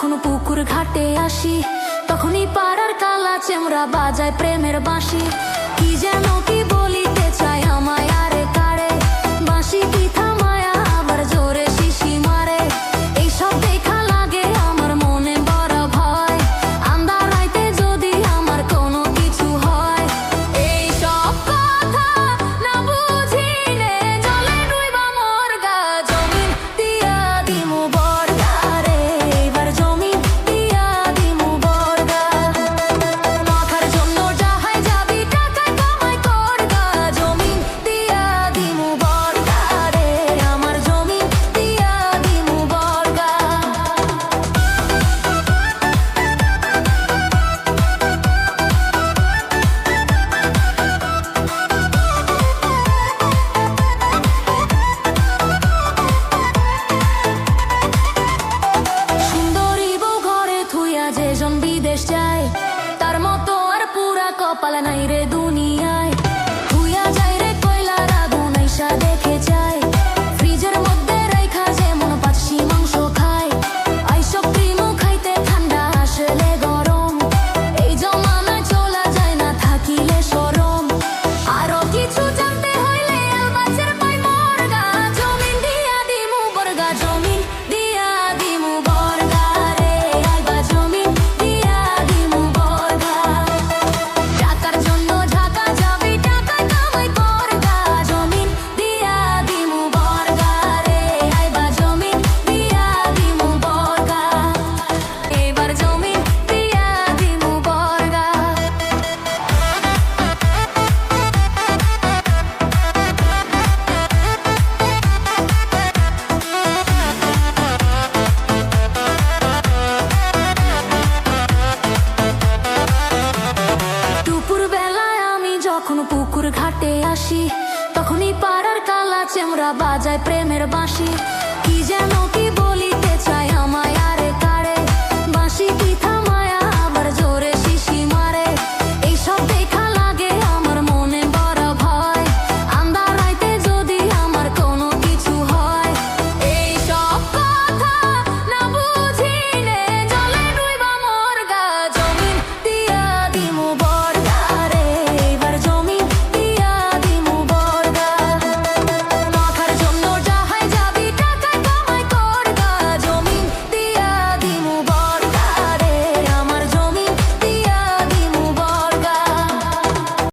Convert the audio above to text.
যখন পুকুর ঘাটে আসি, তখনই পাড়ার কালা চেমরা বাজায় প্রেমের বাঁশি। কি যেন কি বলিতে চায় আমায় আরে কারে, বাঁশি কি থামায় আবার জোরে শিশি মারে। এইসব দেখা লাগে আমার মনে বড় ভয়, আন্ধার রাইতে যদি আমার কোনো কিছু হয়। এইসব কথা না বুঝিলে জলে ডুইবা মোর গা, জমিন দিয়া দিমু বর্গা রে, এইবার জমিন দিয়া দিমু বর্গা। মাখার জন্য যাহাই যাবি টাকা কামাই করগা, জমিন দিয়া দিমু বর্গা রে, আমার জমিন দিয়া দিমু বর্গা। সুন্দরী বউ ঘরে থুইয়া যেজন বিদেশ যায়, তার মতো আর পুরা কপাল নাই রে দুনিয়ায়। থুইয়া যায় রে কয়লার আগুন আইসা দেখে যায়, ফ্রিজের মধ্যে রাইখা যেমন পাচ্ছি মাংস খায়। আইসক্রিমও খাইতে ঠান্ডা আসলে গরম, এই জমানায় চলা যায় না থাকিলে শরম। আরো কিছু জানতে হইলে আলবাচের পাই মর্গা, জমিন দিয়া দিমু বর্গা, জমিন দিয়া দিমু বর্গা রে, আইবা জমিন দিয়া দিমু বর্গা। টাকার জন্য ঢাকা যাবি টাকা কামাই করগা, জমিন দিয়া দিমু বর্গা রে, আইবা জমিন দিয়া দিমু বর্গা, এবার জমিন দিয়া দিমু বর্গা। দুপুর বেলায় আমি যখন পুকুর ঘাটে আসি, তখনই পাড়ার কালা চেমরা বাজায় প্রেমের বাঁশি।